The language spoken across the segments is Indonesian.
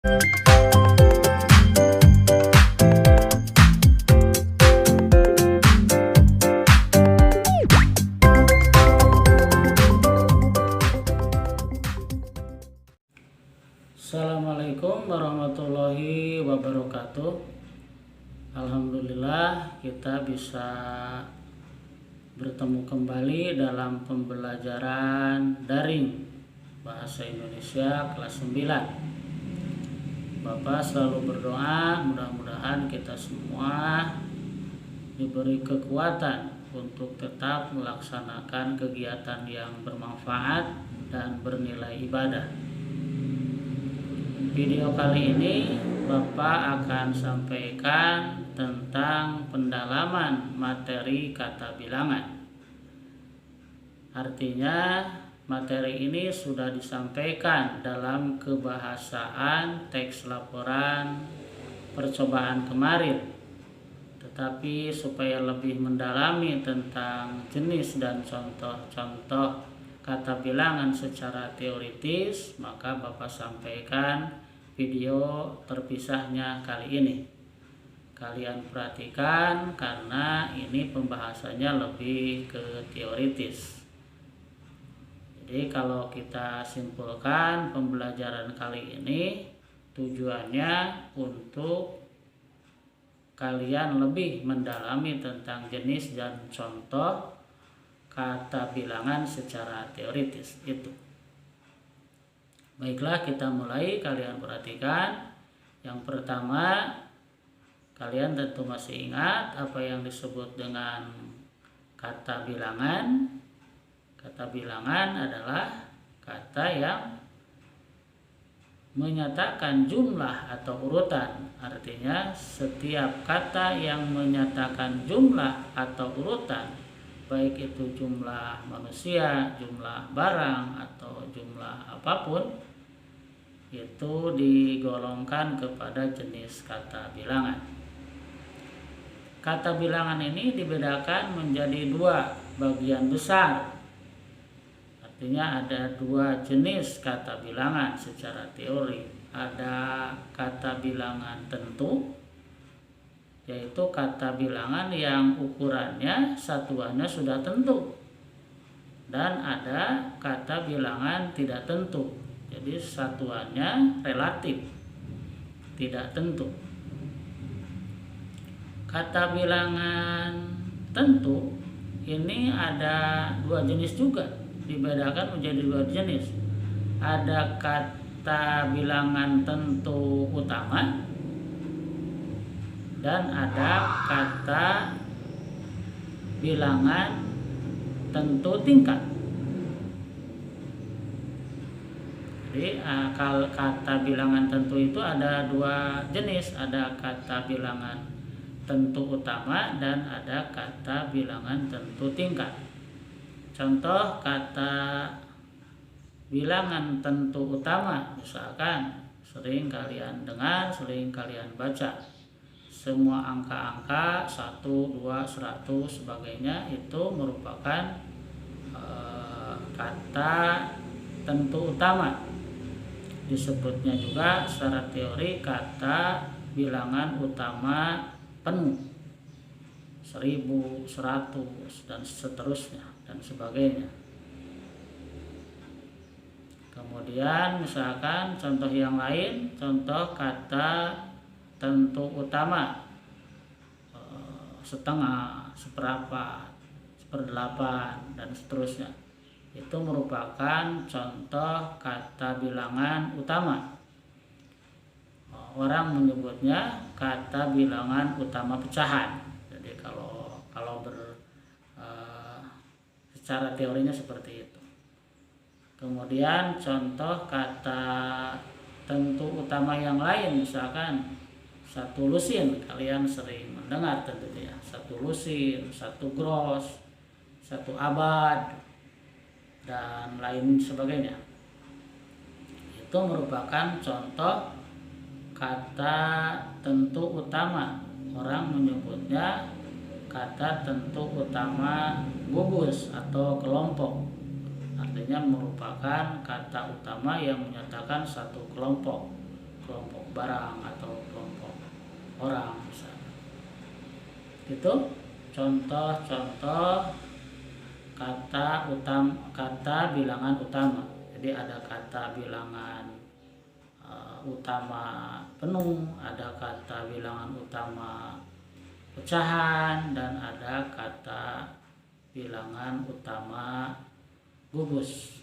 Assalamualaikum warahmatullahi wabarakatuh. Alhamdulillah kita bisa bertemu kembali dalam pembelajaran daring Bahasa Indonesia kelas 9. Bapak selalu berdoa mudah-mudahan kita semua diberi kekuatan untuk tetap melaksanakan kegiatan yang bermanfaat dan bernilai ibadah. Video kali ini Bapak akan sampaikan tentang pendalaman materi kata bilangan. Artinya materi ini sudah disampaikan dalam kebahasaan teks laporan percobaan kemarin. Tetapi supaya lebih mendalami tentang jenis dan contoh-contoh kata bilangan secara teoritis, maka Bapak sampaikan video terpisahnya kali ini. Kalian perhatikan karena ini pembahasannya lebih ke teoritis. Jadi kalau kita simpulkan pembelajaran kali ini tujuannya untuk kalian lebih mendalami tentang jenis dan contoh kata bilangan secara teoritis itu. Baiklah, kita mulai. Kalian perhatikan. Yang pertama, kalian tentu masih ingat apa yang disebut dengan kata bilangan. Kata bilangan adalah kata yang menyatakan jumlah atau urutan. Artinya setiap kata yang menyatakan jumlah atau urutan, baik itu jumlah manusia, jumlah barang, atau jumlah apapun, itu digolongkan kepada jenis kata bilangan. Kata bilangan ini dibedakan menjadi dua bagian besar. Artinya ada dua jenis kata bilangan secara teori. Ada kata bilangan tentu, yaitu kata bilangan yang ukurannya satuannya sudah tentu, dan ada kata bilangan tidak tentu, jadi satuannya relatif, tidak tentu. Kata bilangan tentu ini ada dua jenis juga, dibedakan menjadi dua jenis. Ada kata bilangan tentu utama dan ada kata bilangan tentu tingkat. Jadi kalau kata bilangan tentu itu ada dua jenis, ada kata bilangan tentu utama dan ada kata bilangan tentu tingkat. Contoh kata bilangan tentu utama, misalkan sering kalian dengar, sering kalian baca. Semua angka-angka 1, 2, 100 sebagainya itu merupakan kata tentu utama. Disebutnya juga secara teori kata bilangan utama penuh, 1000, 100 dan seterusnya dan sebagainya. Kemudian misalkan contoh yang lain, contoh kata tentu utama setengah, seperempat, seperdelapan dan seterusnya. Itu merupakan contoh kata bilangan utama. Orang menyebutnya kata bilangan utama pecahan. Jadi kalau secara teorinya seperti itu. Kemudian contoh kata tentu utama yang lain, misalkan satu lusin, kalian sering mendengar tentunya, satu lusin, satu gros, satu abad, dan lain sebagainya. Itu merupakan contoh kata tentu utama. Orang menyebutnya kata tentu utama gugus atau kelompok. Artinya merupakan kata utama yang menyatakan satu kelompok barang atau kelompok orang misalnya. Itu contoh-contoh kata bilangan utama. Jadi ada kata bilangan utama penuh, ada kata bilangan utama pecahan, dan ada kata bilangan utama gugus.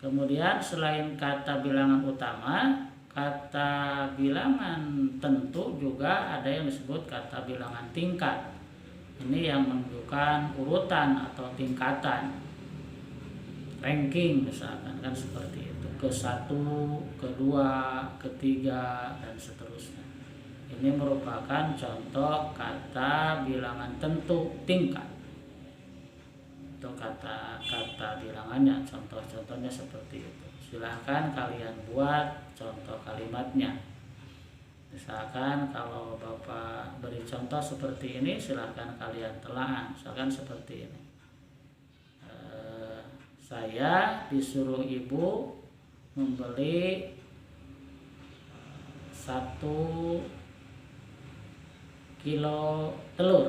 Kemudian selain kata bilangan utama, kata bilangan tentu juga ada yang disebut kata bilangan tingkat. Ini yang menunjukkan urutan atau tingkatan, ranking misalkan, kan seperti itu, ke-1, ke-2, ke-3, dan seterusnya. Ini merupakan contoh kata bilangan tentu tingkat. Itu kata bilangannya, contoh-contohnya seperti itu. Silahkan kalian buat contoh kalimatnya. Misalkan kalau Bapak beri contoh seperti ini, silahkan kalian telaah. Misalkan seperti ini, saya disuruh ibu membeli 1 kilo telur,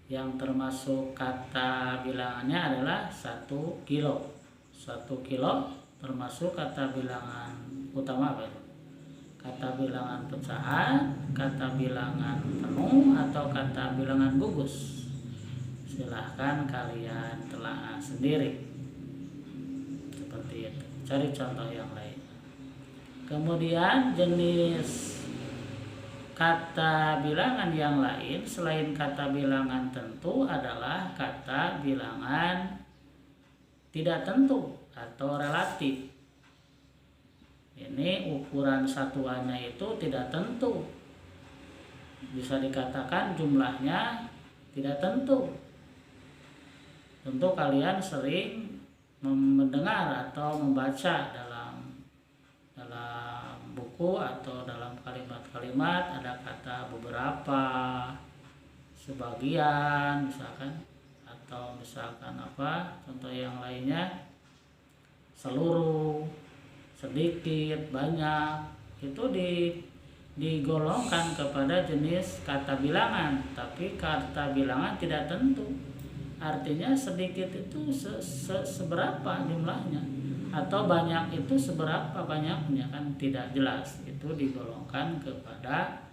yang termasuk kata bilangannya adalah 1 kilo. 1 kilo termasuk kata bilangan utama apa itu? Kata bilangan pecahan, kata bilangan penuh, atau kata bilangan gugus? Silahkan kalian telah sendiri. Seperti itu. Cari contoh yang lain. Kemudian jenis kata bilangan yang lain selain kata bilangan tentu adalah kata bilangan tidak tentu atau relatif. Ini ukuran satuannya itu tidak tentu. Bisa dikatakan jumlahnya tidak tentu. Tentu kalian sering mendengar atau membaca dalam buku atau dalam kalimat-kalimat ada kata beberapa, sebagian misalkan, atau misalkan apa contoh yang lainnya, seluruh, sedikit, banyak. Itu digolongkan kepada jenis kata bilangan, tapi kata bilangan tidak tentu. Artinya sedikit itu seberapa jumlahnya, atau banyak itu seberapa banyaknya, kan tidak jelas. Itu digolongkan kepada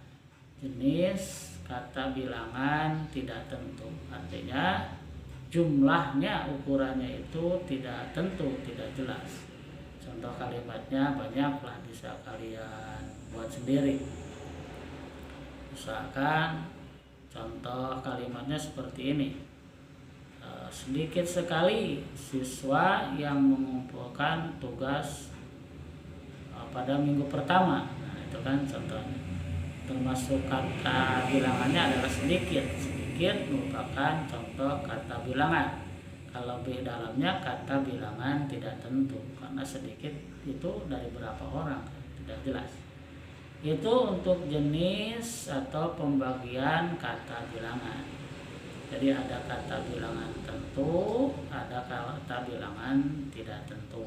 jenis kata bilangan tidak tentu. Artinya jumlahnya, ukurannya itu tidak tentu, tidak jelas. Contoh kalimatnya banyaklah, bisa kalian buat sendiri. Misalkan contoh kalimatnya seperti ini. Sedikit sekali siswa yang mengumpulkan tugas pada minggu pertama. Nah, itu kan contohnya. Termasuk kata bilangannya adalah sedikit. Sedikit merupakan contoh kata bilangan. Kalau di dalamnya kata bilangan tidak tentu, karena sedikit itu dari berapa orang tidak jelas. Itu untuk jenis atau pembagian kata bilangan. Jadi ada kata bilangan tentu, ada kata bilangan tidak tentu.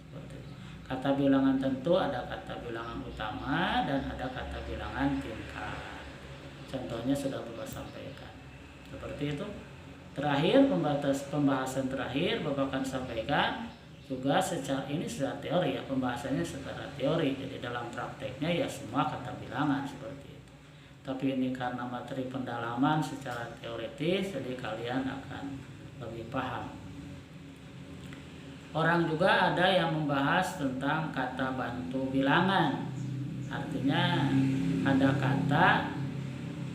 Seperti itu. Kata bilangan tentu ada kata bilangan utama dan ada kata bilangan tingkat. Contohnya sudah Bapak sampaikan. Seperti itu. Terakhir, pembahasan terakhir Bapak akan sampaikan juga secara ini secara teori ya, pembahasannya secara teori. Jadi dalam prakteknya ya semua kata bilangan seperti itu. Tapi ini karena materi pendalaman secara teoritis, jadi kalian akan lebih paham. Orang juga ada yang membahas tentang kata bantu bilangan. Artinya ada kata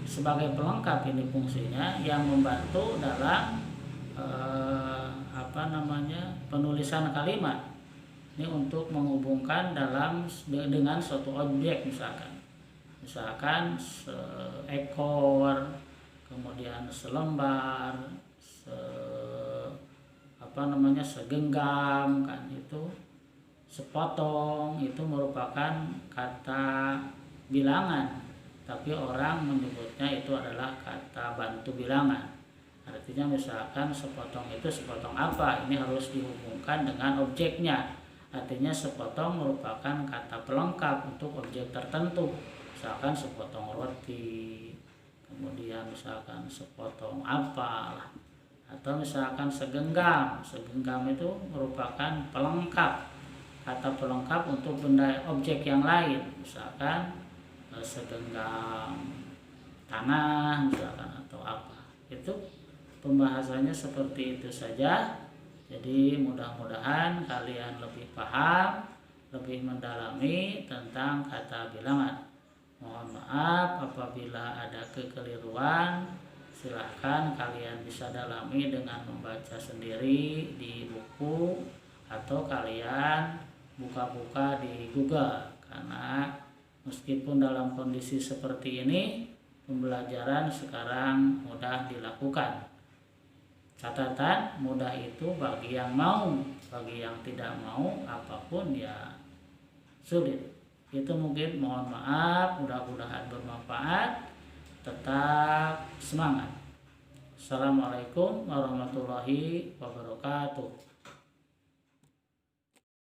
sebagai pelengkap, ini fungsinya, yang membantu dalam penulisan kalimat. Ini untuk menghubungkan dengan suatu objek, misalkan seekor, kemudian selembar, segenggam, kan itu sepotong, itu merupakan kata bilangan, tapi orang menyebutnya itu adalah kata bantu bilangan. Artinya misalkan sepotong itu sepotong apa, ini harus dihubungkan dengan objeknya. Artinya sepotong merupakan kata pelengkap untuk objek tertentu. Misalkan sepotong roti, kemudian misalkan sepotong apalah, atau misalkan segenggam. Segenggam itu merupakan pelengkap, kata pelengkap untuk benda objek yang lain. Misalkan segenggam tanah misalkan atau apa. Itu pembahasannya seperti itu saja. Jadi mudah-mudahan kalian lebih paham, lebih mendalami tentang kata bilangan. Mohon maaf apabila ada kekeliruan, silahkan kalian bisa dalami dengan membaca sendiri di buku atau kalian buka-buka di Google. Karena meskipun dalam kondisi seperti ini, pembelajaran sekarang mudah dilakukan. Catatan, mudah itu bagi yang mau, bagi yang tidak mau apapun ya sulit. Itu mungkin, mohon maaf, mudah-mudahan bermanfaat. Tetap semangat. Assalamualaikum warahmatullahi wabarakatuh.